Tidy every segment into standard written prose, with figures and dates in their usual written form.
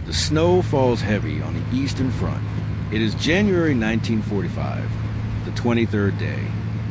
The snow falls heavy on the Eastern Front. It is January 1945, the 23rd day.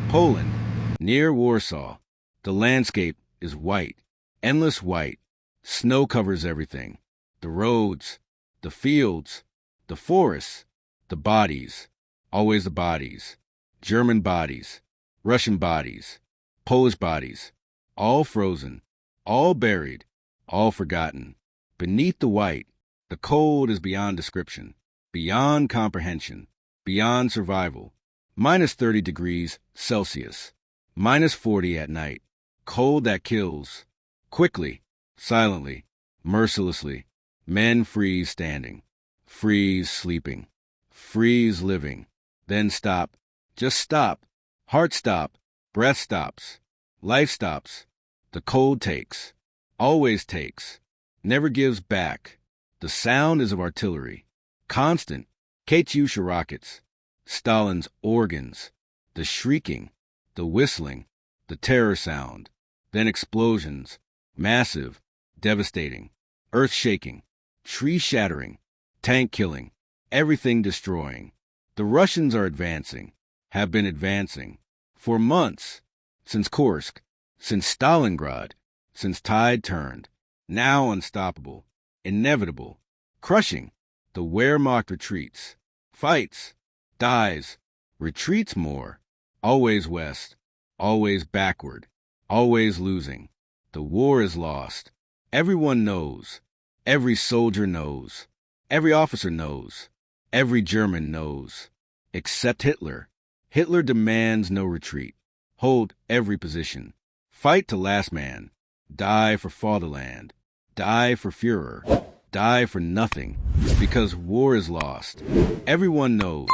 Poland, near Warsaw. The landscape is white, endless white. Snow covers everything. The roads, the fields, the forests, the bodies, always the bodies. German bodies, Russian bodies, Polish bodies, all frozen, all buried, all forgotten. Beneath the white, the cold is beyond description, beyond comprehension, beyond survival. Minus 30 degrees Celsius, minus 40 at night. Cold that kills. Quickly, silently, mercilessly. Men freeze standing, freeze sleeping, freeze living. Then stop. Just stop. Heart stop. Breath stops. Life stops. The cold takes. Always takes. Never gives back. The sound is of artillery. Constant. Katyusha rockets. Stalin's organs. The shrieking. The whistling. The terror sound. Then explosions. Massive. Devastating. Earth shaking. Tree shattering. Tank killing. Everything destroying. The Russians are advancing. Have been advancing. For months. Since Kursk. Since Stalingrad. Since tide turned. Now unstoppable. Inevitable. Crushing. The Wehrmacht retreats. Fights. Dies. Retreats more. Always west. Always backward. Always losing. The war is lost. Everyone knows. Every soldier knows. Every officer knows. Every German knows. Except Hitler. Hitler demands no retreat. Hold every position. Fight to last man. Die for fatherland. Die for Führer. Die for nothing. Because war is lost. Everyone knows.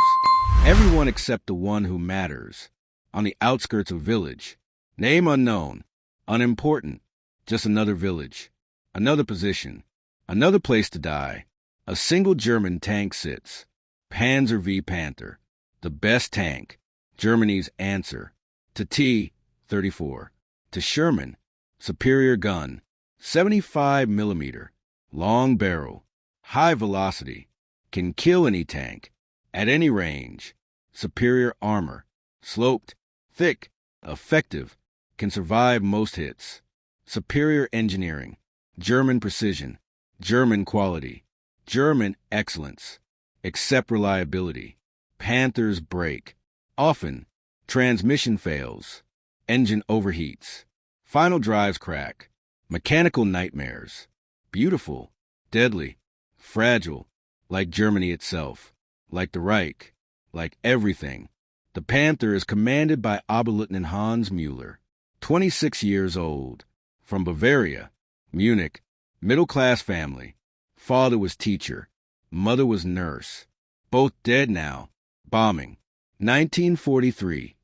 Everyone except the one who matters. On the outskirts of village. Name unknown. Unimportant. Just another village. Another position. Another place to die. A single German tank sits. Panzer V Panther. The best tank. Germany's answer. To T-34. To Sherman. Superior gun. 75 millimeter. Long barrel. High velocity. Can kill any tank. At any range. Superior armor. Sloped. Thick. Effective. Can survive most hits. Superior engineering. German precision. German quality. German excellence. Except reliability. Panthers break. Often. Transmission fails. Engine overheats. Final drives crack. Mechanical nightmares. Beautiful. Deadly. Fragile. Like Germany itself. Like the Reich. Like everything. The Panther is commanded by Oberleutnant Hans Müller, 26 years old. From Bavaria. Munich. Middle-class family. Father was teacher. Mother was nurse. Both dead now. Bombing. 1943.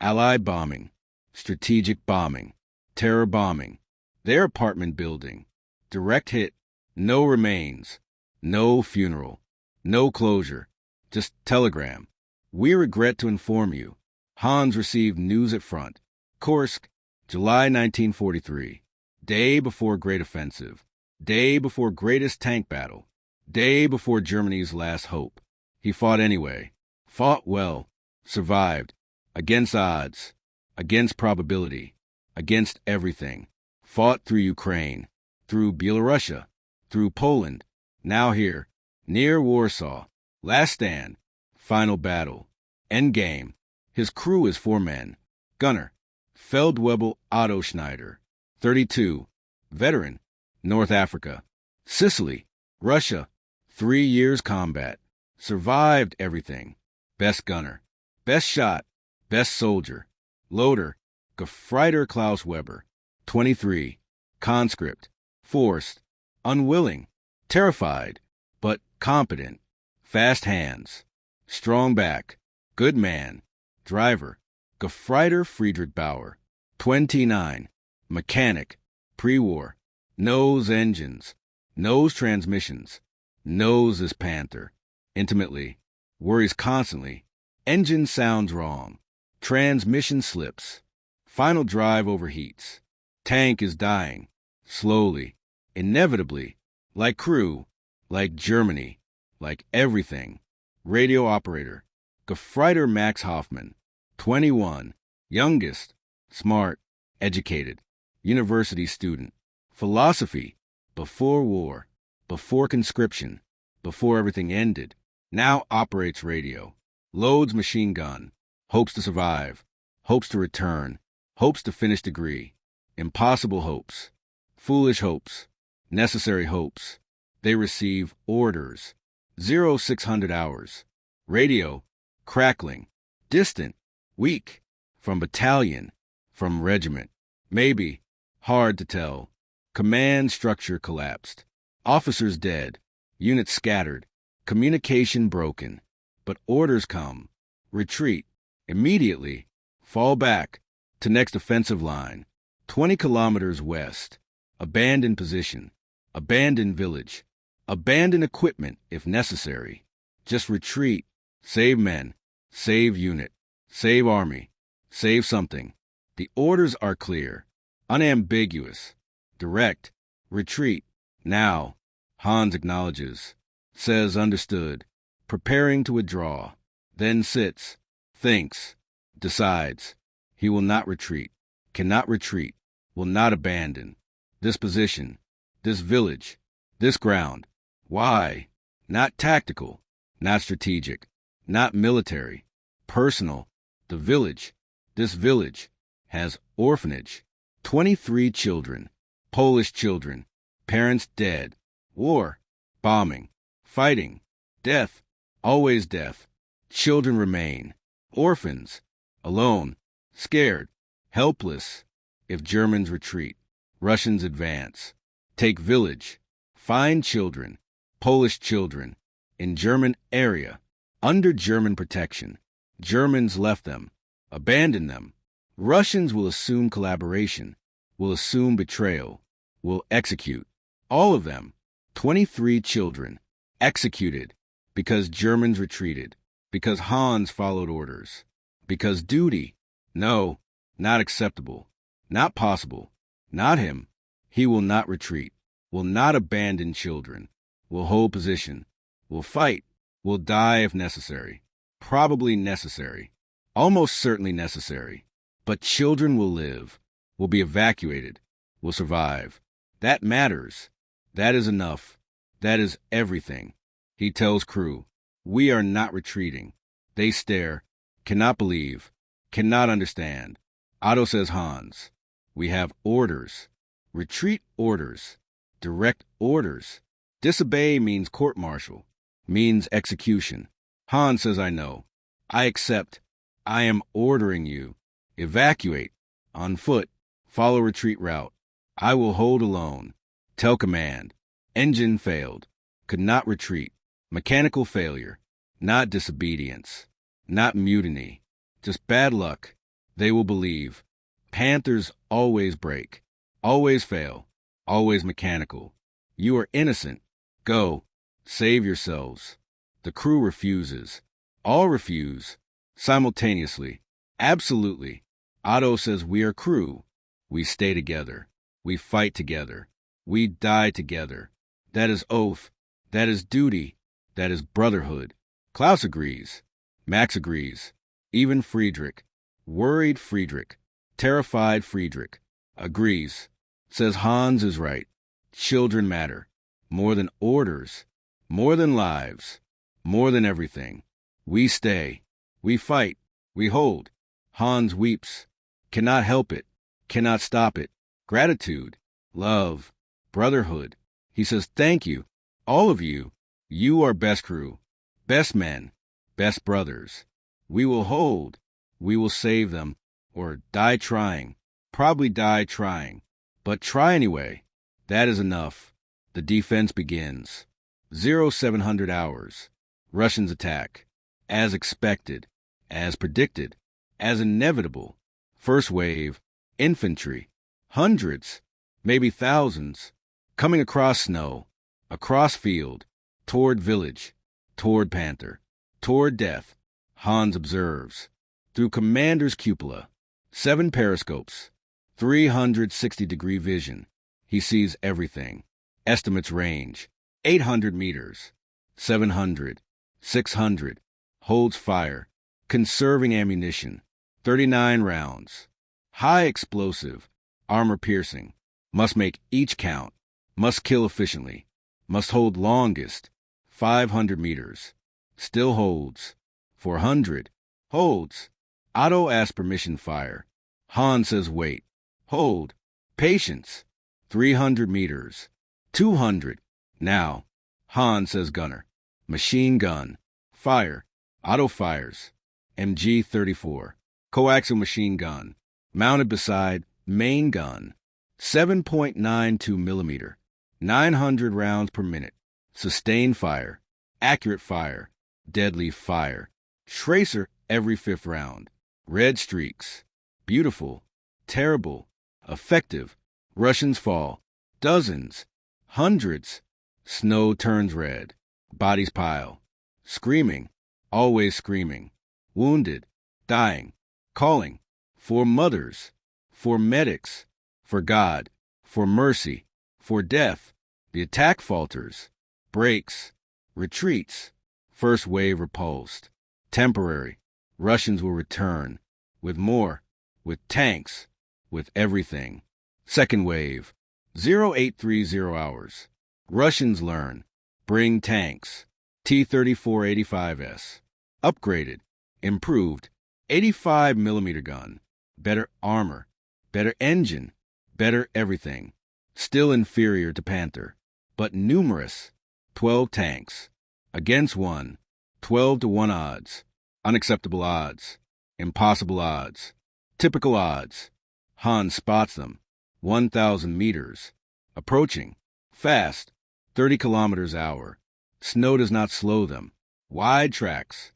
Allied bombing. Strategic bombing. Terror bombing. Their apartment building. Direct hit. No remains. No funeral. No closure. Just telegram. We regret to inform you. Hans received news at front. Kursk, July 1943. Day before Great Offensive. Day before greatest tank battle. Day before Germany's last hope. He fought anyway. Fought well. Survived. Against odds. Against probability. Against everything. Fought through Ukraine. Through Belarusia. Through Poland. Now here. Near Warsaw. Last stand. Final battle. Endgame. His crew is 4 men. Gunner. Feldwebel Otto Schneider. 32. Veteran. North Africa. Sicily. Russia. 3 years combat. Survived everything. Best gunner. Best shot. Best soldier. Loader. Gefreiter Klaus Weber. 23. Conscript. Forced. Unwilling. Terrified. But competent. Fast hands. Strong back. Good man. Driver. Gefreiter Friedrich Bauer. 29. Mechanic. Pre-war. Knows engines. Knows transmissions. Knows this Panther. Intimately. Worries constantly. Engine sounds wrong. Transmission slips. Final drive overheats. Tank is dying. Slowly. Inevitably. Like crew. like Germany, like everything. Radio operator, Gefreiter Max Hoffman, 21, youngest, smart, educated, university student. Philosophy, before war, before conscription, before everything ended. Now operates radio, loads machine gun, hopes to survive, hopes to return, hopes to finish degree. Impossible hopes, foolish hopes, necessary hopes. They receive orders. 0600 hours. Radio, crackling, distant, weak, from battalion, from regiment. Maybe, hard to tell. Command structure collapsed. Officers dead. Units scattered. Communication broken. But orders come. Retreat. Immediately. Fall back. To next offensive line. 20 kilometers west. Abandon position. Abandon village. Abandon equipment if necessary. Just retreat. Save men. Save unit. Save army. Save something. The orders are clear. Unambiguous. Direct. Retreat. Now. Hans acknowledges. Says understood. Preparing to withdraw. Then sits. Thinks. Decides. He will not retreat. Cannot retreat. Will not abandon. This position. This village. This ground. Why? Not tactical. Not strategic. Not military. Personal. The village. This village has orphanage. 23 children. Polish children. Parents dead. War. Bombing. Fighting. Death. Always death. Children remain. Orphans. Alone. Scared. Helpless. If Germans retreat. Russians advance. Take village. Find children. Polish children. In German area. Under German protection. Germans left them. Abandon them. Russians will assume collaboration. Will assume betrayal. Will execute. All of them. 23 children. Executed. Because Germans retreated. Because Hans followed orders. Because duty. No. Not acceptable. Not possible. Not him. He will not retreat. Will not abandon children. Will hold position. Will fight. Will die if necessary. Probably necessary. Almost certainly necessary. But children will live. Will be evacuated. Will survive. That matters. That is enough. That is everything. He tells crew. We are not retreating. They stare. Cannot believe. Cannot understand. Otto says Hans. We have orders. Retreat orders. Direct orders. Disobey means court-martial. Means execution. Hans says I know. I accept. I am ordering you. Evacuate. On foot. Follow retreat route. I will hold alone. Tell command. Engine failed. Could not retreat. Mechanical failure. Not disobedience. Not mutiny. Just bad luck. They will believe. Panthers always break. Always fail. Always mechanical. You are innocent. Go. Save yourselves. The crew refuses. All refuse. Simultaneously. Absolutely. Otto says we are crew. We stay together. We fight together. We die together. That is oath. That is duty. That is brotherhood. Klaus agrees. Max agrees. Even Friedrich. Worried Friedrich. Terrified Friedrich. Agrees. Says Hans is right. Children matter. More than orders. More than lives. More than everything. We stay. We fight. We hold. Hans weeps. Cannot help it. Cannot stop it. Gratitude. Love. Brotherhood. He says thank you. All of you. You are best crew. Best men. Best brothers. We will hold. We will save them. Or die trying. Probably die trying. But try anyway. That is enough. The defense begins. 0700 hours. Russians attack. As expected. As predicted. As inevitable. First wave. Infantry. Hundreds. Maybe thousands. Coming across snow. Across field. Toward village. Toward panther. Toward death. Hans observes. Through commander's cupola. 7 periscopes. 360-degree vision. He sees everything. Estimates range. 800 meters. 700. 600. Holds fire. Conserving ammunition. 39 rounds. High explosive. Armor piercing. Must make each count. Must kill efficiently. Must hold longest. 500 meters. Still holds. 400. Holds. Otto asks permission fire. Han says wait. Hold. Patience. 300 meters. 200. Now. Han says gunner. Machine gun. Fire. Otto fires. MG-34. Coaxial machine gun. Mounted beside main gun. 7.92 millimeter. 900 rounds per minute. Sustained fire. Accurate fire. Deadly fire. Tracer every 5th round. Red streaks. Beautiful. Terrible. Effective. Russians fall. Dozens. Hundreds. Snow turns red. Bodies pile. Screaming. Always screaming. Wounded. Dying. Calling. For mothers. For medics. For God. For mercy. For death. The attack falters. Breaks. Retreats. First wave repulsed. Temporary. Russians will return. With more. With tanks. With everything. Second wave. 0830 hours. Russians learn. Bring tanks. T-34-85S. Upgraded. Improved. 85 millimeter gun. Better armor. Better engine. Better everything. Still inferior to Panther. But numerous. 12 tanks. Against 1. 12 to 1 odds. Unacceptable odds. Impossible odds. Typical odds. Han spots them. 1,000 meters. Approaching. Fast. 30 kilometers hour. Snow does not slow them. Wide tracks.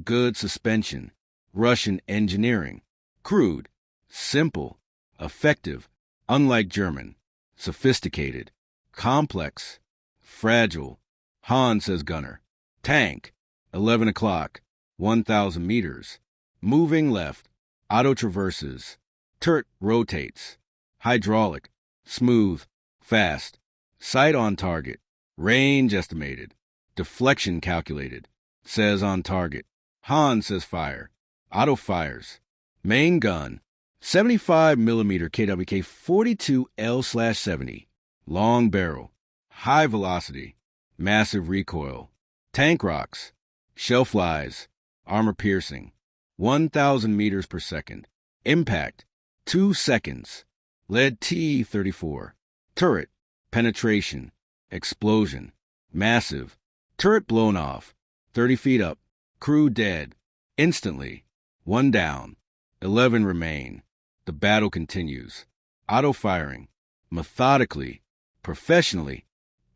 Good suspension. Russian engineering. Crude. Simple. Effective. Unlike German. Sophisticated. Complex. Fragile. Han says gunner. Tank. 11 o'clock. 1,000 meters. Moving left. Auto traverses. Turret rotates. Hydraulic. Smooth. Fast. Sight on target. Range estimated. Deflection calculated. Says on target. Han says fire. Auto fires. Main gun. 75 millimeter KWK 42L/70. Long barrel. High velocity. Massive recoil. Tank rocks. Shell flies. Armor piercing. 1,000 meters per second. Impact. 2 seconds. Lead T-34. Turret. Penetration. Explosion. Massive. Turret blown off. 30 feet up. Crew dead. Instantly. 1 down. 11 remain. The battle continues. Auto firing. Methodically. Professionally.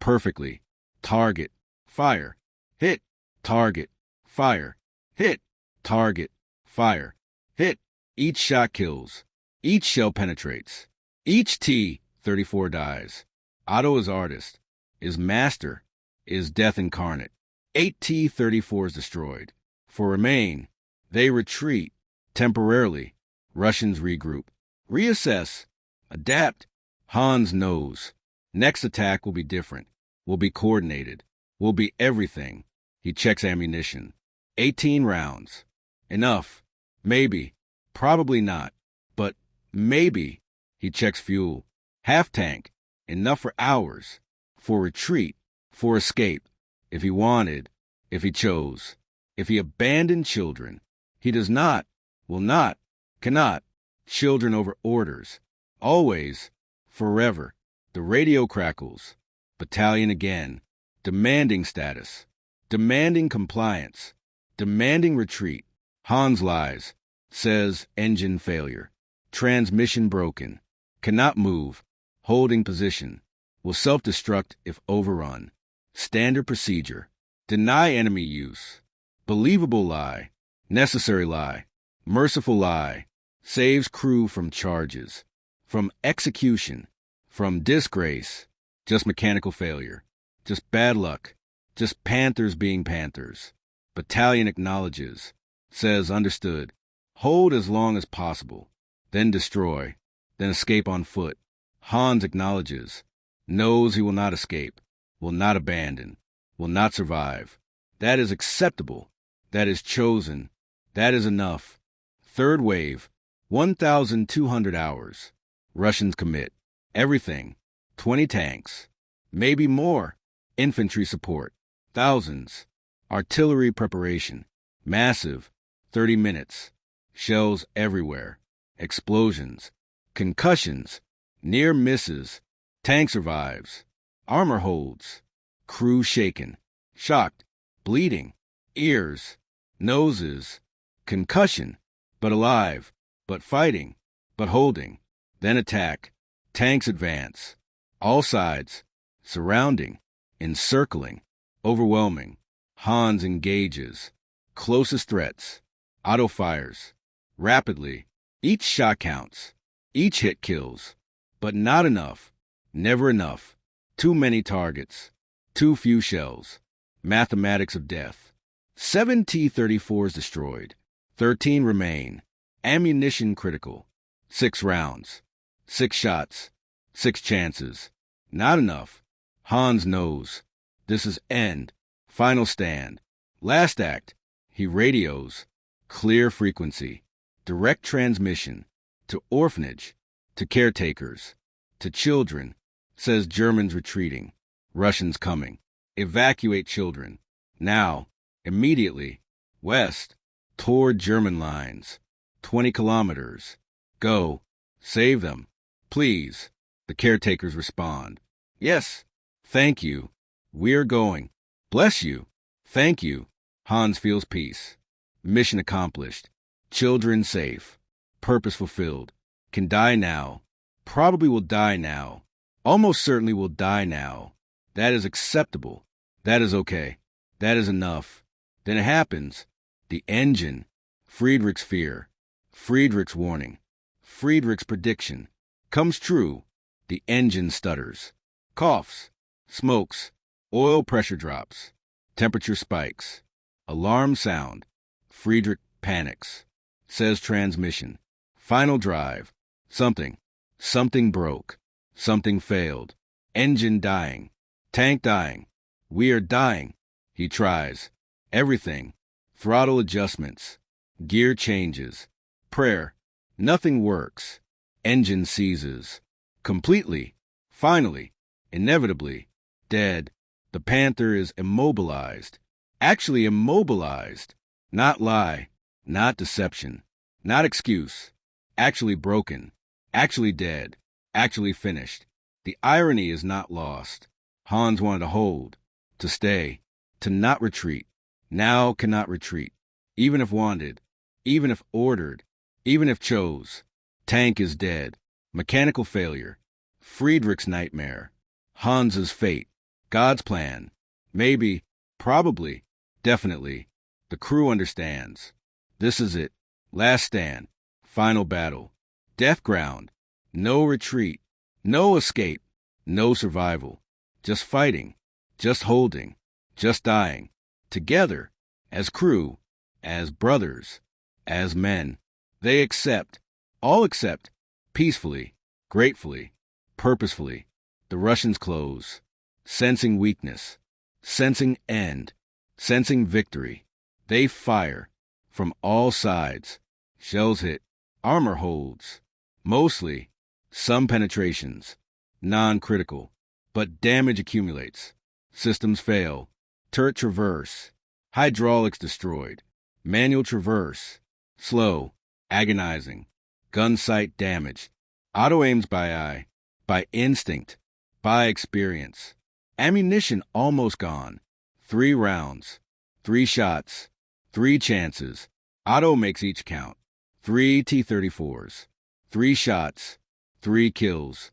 Perfectly. Target. Fire. Hit. Target. Fire. Hit. Target. Fire. Hit. Each shot kills. Each shell penetrates. Each T-34 dies. Otto is artist. Is master. Is death incarnate. 8 T-34s destroyed. For remain. They retreat. Temporarily. Russians regroup. Reassess. Adapt. Hans knows. Next attack will be different. Will be coordinated. Will be everything. He checks ammunition. 18 rounds. Enough. Maybe. Probably not. But maybe. He checks fuel. Half tank. Enough for hours. For retreat. For escape. If he wanted. If he chose. If he abandoned children. He does not. Will not. Cannot. Children over orders. Always. Forever. The radio crackles. Battalion again. Demanding status. Demanding compliance. Demanding retreat. Hans lies. Says engine failure. Transmission broken. Cannot move. Holding position. Will self-destruct if overrun. Standard procedure. Deny enemy use. Believable lie. Necessary lie. Merciful lie. Saves crew from charges. From execution. From disgrace. Just mechanical failure. Just bad luck. Just Panthers being Panthers. Battalion acknowledges. Says understood. Hold as long as possible. Then destroy. Then escape on foot. Hans acknowledges. Knows he will not escape. will not abandon, will not survive. That is acceptable. That is chosen. That is enough. Third wave, 1,200 hours. Russians commit. Everything. 20 tanks. Maybe more. Infantry support. Thousands. Artillery preparation. Massive. 30 minutes. Shells everywhere. Explosions. Concussions. Near misses. Tank survives. Armor holds. Crew shaken. Shocked. Bleeding. Ears. Noses. Concussion. But alive. But fighting. But holding. Then attack. Tanks advance. All sides. Surrounding. Encircling. Overwhelming. Hans engages. Closest threats. Auto fires. Rapidly. Each shot counts. Each hit kills. But not enough. Never enough. Too many targets. Too few shells. Mathematics of death. 7 T-34s destroyed. 13 remain. Ammunition critical. 6 rounds. 6 shots. 6 chances. Not enough. Hans knows. This is end. Final stand. Last act. He radios. Clear frequency. Direct transmission. To orphanage. To caretakers. To children. Says Germans retreating. Russians coming. Evacuate children. Now. Immediately. West. Toward German lines. 20 kilometers. Go. Save them. Please. The caretakers respond. Yes. Thank you. We're going. Bless you. Thank you. Hans feels peace. Mission accomplished. Children safe. Purpose fulfilled. Can die now. Probably will die now. Almost certainly will die now. That is acceptable. That is okay. That is enough. Then it happens. The engine. Friedrich's fear. Friedrich's warning. Friedrich's prediction. Comes true. The engine stutters. Coughs. Smokes. Oil pressure drops. Temperature spikes. Alarm sound. Friedrich panics. Says transmission. Final drive. Something. Something broke. Something failed. Engine dying. Tank dying. We are dying. He tries. Everything. Throttle adjustments. Gear changes. Prayer. Nothing works. Engine seizes. Completely. Finally. Inevitably. Dead. The Panther is immobilized. Actually immobilized. Not lie. Not deception. Not excuse. Actually broken. Actually dead. Actually finished. The irony is not lost. Hans wanted to hold. To stay. To not retreat. Now cannot retreat. Even if wanted. Even if ordered. Even if chose. Tank is dead. Mechanical failure. Friedrich's nightmare. Hans's fate. God's plan. Maybe. Probably. Definitely. The crew understands. This is it. Last stand. Final battle. Death ground. No retreat. No escape. No survival. Just fighting. Just holding. Just dying. Together. As crew. As brothers. As men. They accept. All accept. Peacefully. Gratefully. Purposefully. The Russians close. Sensing weakness. Sensing end. Sensing victory. They fire. From all sides. Shells hit. Armor holds. Mostly. Some penetrations. Non-critical. But damage accumulates. Systems fail. Turret traverse. Hydraulics destroyed. Manual traverse. Slow. Agonizing. Gun sight damaged. Auto aims by eye. By instinct. By experience. Ammunition almost gone. 3 rounds. 3 shots. 3 chances. Auto makes each count. 3 T-34s. 3 shots. 3 kills.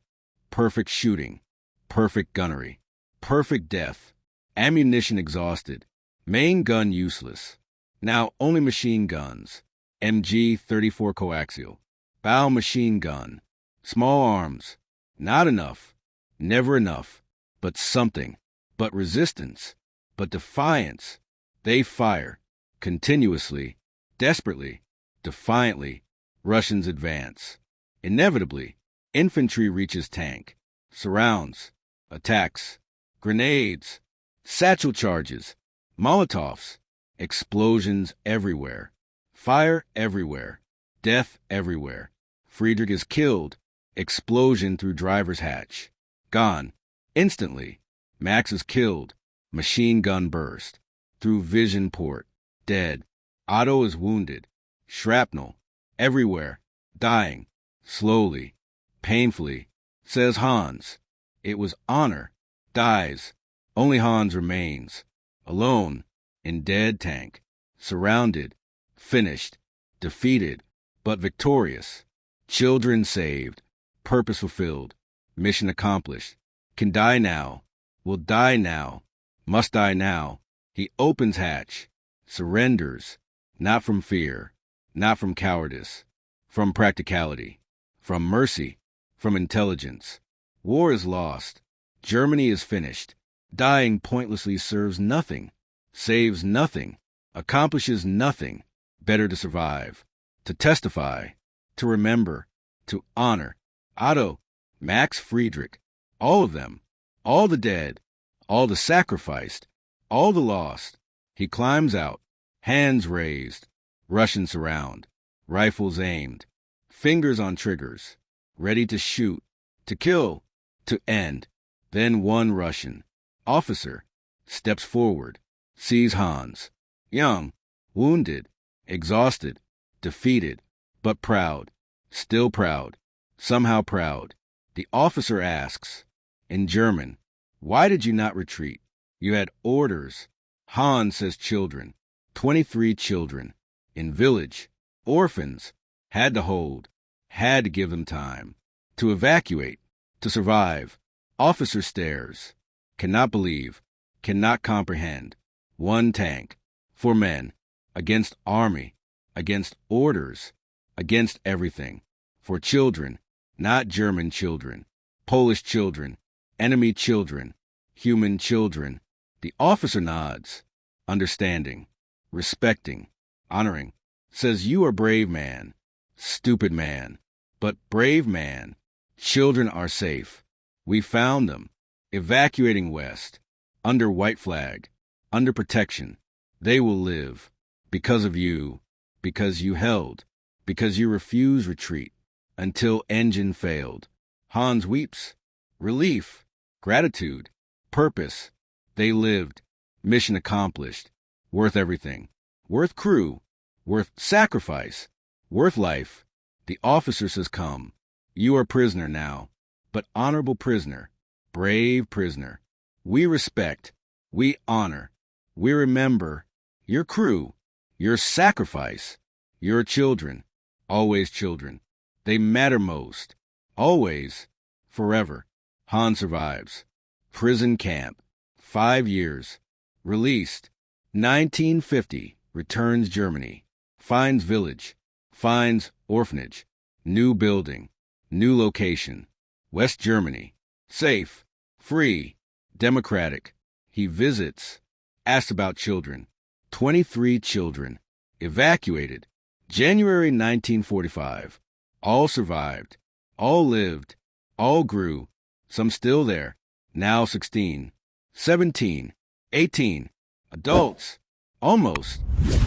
Perfect shooting. Perfect gunnery. Perfect death. Ammunition exhausted. Main gun useless. Now only machine guns. MG-34 coaxial. Bow machine gun. Small arms. Not enough. Never enough. But something. But resistance. But defiance. They fire. Continuously. Desperately. Defiantly. Russians advance. Inevitably. Infantry reaches tank. Surrounds. Attacks. grenades, satchel charges, Molotovs, explosions everywhere, fire everywhere, death everywhere. Friedrich is killed, explosion through driver's hatch, gone, instantly. Max is killed, machine gun burst, through vision port, dead. Otto is wounded, shrapnel, everywhere, dying, slowly, painfully, says Hans. It was honor, dies. Only Hans remains, alone, in dead tank, surrounded, finished, defeated, but victorious. Children saved, purpose fulfilled, mission accomplished. Can die now, will die now, must die now. He opens hatch, surrenders, not from fear, not from cowardice, from practicality, from mercy, from intelligence. War is lost. Germany is finished. Dying pointlessly serves nothing, saves nothing, accomplishes nothing. Better to survive, to testify, to remember, to honor. Otto, Max Friedrich, all of them, all the dead, all the sacrificed, all the lost. He climbs out, hands raised, Russian surround, rifles aimed, fingers on triggers, ready to shoot, to kill, to end. Then one Russian officer steps forward, sees Hans, young, wounded, exhausted, defeated, but proud, still proud, somehow proud. The officer asks, in German, "Why did you not retreat? You had orders." Hans says children, 23 children, in village, orphans, had to hold, had to give them time, to evacuate, to survive. Officer stares, cannot believe, cannot comprehend. One tank, for men, against army, against orders, against everything. For children, not German children, Polish children, enemy children, human children. The officer nods, understanding, respecting, honoring, says, "You are brave man, stupid man, but brave man. Children are safe. We found them, evacuating west, under white flag, under protection. They will live, because of you, because you held, because you refused retreat, until engine failed." Hans weeps, relief, gratitude, purpose. They lived, mission accomplished, worth everything, worth crew, worth sacrifice, worth life. The officer says, "Come, you are prisoner now, but honorable prisoner, brave prisoner. We respect, we honor, we remember your crew, your sacrifice, your children, always children. They matter most, always, forever." Hans survives. Prison camp, 5 years. Released, 1950, returns Germany. Finds village, finds orphanage, new building, new location. West Germany, safe, free, democratic. He visits, asks about children. 23 children, evacuated. January 1945. All survived, all lived, all grew. Some still there, now 16, 17, 18, adults, almost.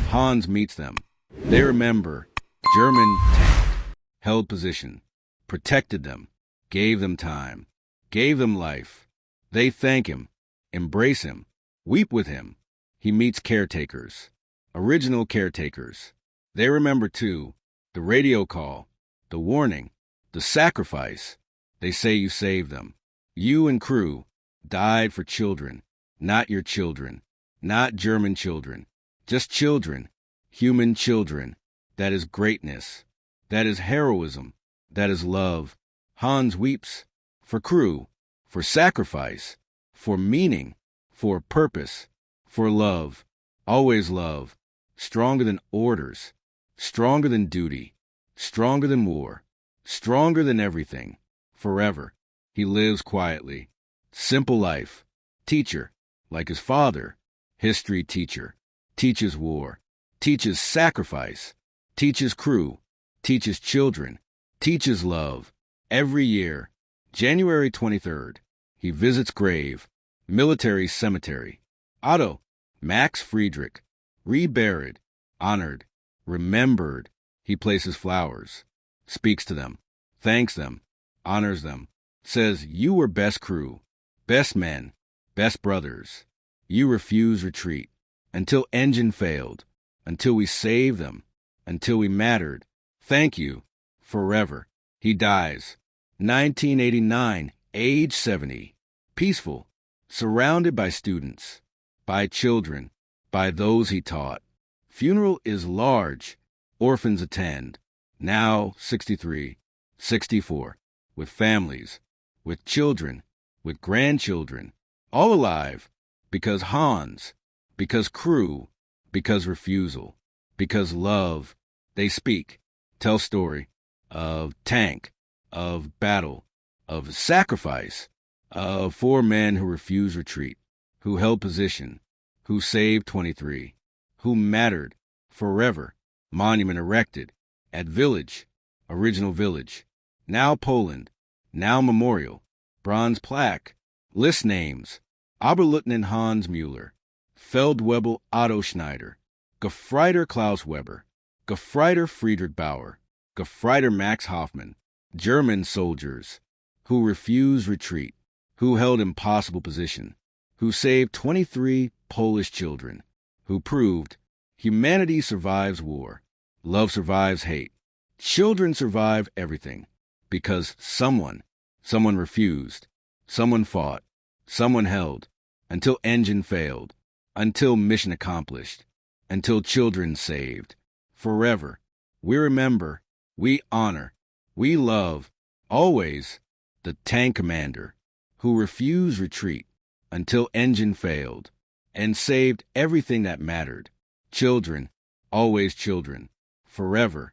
Hans meets them. They remember. German tanked, held position, protected them, gave them time, gave them life. They thank him, embrace him, weep with him. He meets caretakers, original caretakers. They remember too, the radio call, the warning, the sacrifice. They say you saved them. You and crew died for children, not your children, not German children, just children, human children. That is greatness. That is heroism. That is love. Hans weeps for crew, for sacrifice, for meaning, for purpose, for love. Always love. Stronger than orders, stronger than duty, stronger than war, stronger than everything. Forever. He lives quietly. Simple life. Teacher, like his father. History teacher. Teaches war. Teaches sacrifice. Teaches crew. Teaches children. Teaches love. Every year, January 23rd, he visits grave. Military cemetery. Otto, Max Friedrich, reburied, honored, remembered. He places flowers, speaks to them, thanks them, honors them, says, "You were best crew, best men, best brothers. You refuse retreat until engine failed, until we saved them, until we mattered. Thank you, forever." He dies, 1989, age 70, peaceful, surrounded by students, by children, by those he taught. Funeral is large. Orphans attend, now 63, 64, with families, with children, with grandchildren, all alive, because Hans, because crew, because refusal, because love. They speak, tell story of tank, of battle, of sacrifice, of 4 men who refused retreat, who held position, who saved 23, who mattered forever. Monument erected at village, original village, now Poland, now memorial, bronze plaque, list names, Oberleutnant Hans Müller, Feldwebel Otto Schneider, Gefreiter Klaus Weber, Gefreiter Friedrich Bauer, Gefreiter Max Hoffmann, German soldiers who refused retreat, who held impossible position, who saved 23 Polish children, who proved humanity survives war, love survives hate, children survive everything, because someone refused, someone fought, someone held, until engine failed, until mission accomplished, until children saved. Forever, we remember, we honor, we love, always, the tank commander who refused retreat until engine failed and saved everything that mattered. Children, always children, forever,